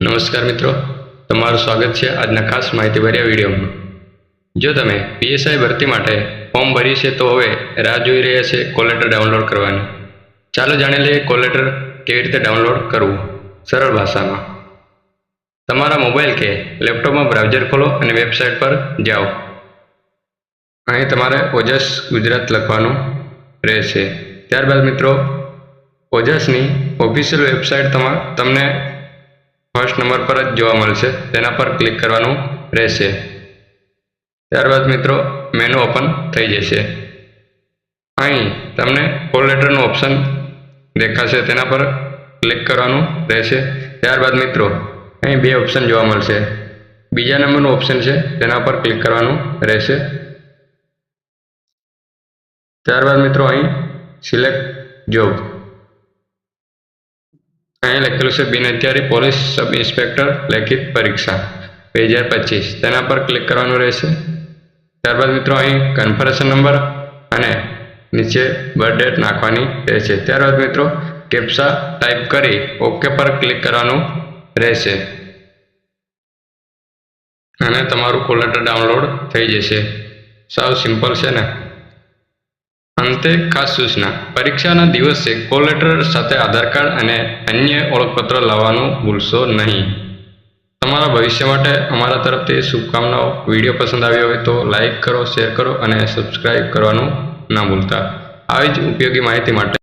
નમસ્કાર મિત્રો, તમારું સ્વાગત છે આજના ખાસ માહિતીભર્યા વિડીયોમાં। જો તમે પીએસઆઈ ભરતી માટે ફોર્મ ભર્યું છે તો હવે રાહ જોઈ રહ્યા છે કોલ લેટર ડાઉનલોડ કરવાની। ચાલો જાણી લઈએ કોલ લેટર કેવી રીતે ડાઉનલોડ કરવું સરળ ભાષામાં। તમારા મોબાઈલ કે લેપટોપમાં બ્રાઉઝર ખોલો અને વેબસાઇટ પર જાઓ। અહીં તમારે ઓજસ ગુજરાત લખવાનું રહેશે। ત્યારબાદ મિત્રો ઓજસની ઓફિશિયલ વેબસાઇટ તમને ફર્સ્ટ નંબર પર જ જોવા મળશે, તેના પર ક્લિક કરવાનું રહેશે। ત્યારબાદ મિત્રો મેનુ ઓપન થઈ જશે। અહીં તમને કોલ લેટરનું ઓપ્શન દેખાશે, તેના પર ક્લિક કરવાનું રહેશે। ત્યારબાદ મિત્રો અહીં બે ઓપ્શન જોવા મળશે, બીજા નંબરનું ઓપ્શન છે તેના પર ક્લિક કરવાનું રહેશે। ત્યારબાદ મિત્રો અહીં સિલેક્ટ જોબ, અહીં લખેલું છે બિનહથિયારી પોલીસ સબ ઇન્સ્પેક્ટર લેખિત પરીક્ષા 2025, તેના પર ક્લિક કરવાનું રહેશે। ત્યારબાદ મિત્રો અહીં કન્ફર્મેશન નંબર અને નીચે બર્થ ડેટ નાખવાની રહેશે। ત્યારબાદ મિત્રો કેપ્ચા ટાઈપ કરી ઓકે પર ક્લિક કરવાનું રહેશે અને તમારું કોલ લેટર ડાઉનલોડ થઈ જશે। સાવ સિમ્પલ છે ને। અંતે ખાસ સૂચના, પરીક્ષાના દિવસે કોલ લેટર સાથે આધાર કાર્ડ અને અન્ય ઓળખપત્ર લાવવાનું ભૂલશો નહીં। તમારા ભવિષ્ય માટે અમારા તરફથી શુભકામનાઓ। વિડીયો પસંદ આવ્યો હોય તો લાઈક કરો, શેર કરો અને સબસ્ક્રાઈબ કરવાનું ના ભૂલતા। આવી જ ઉપયોગી માહિતી માટે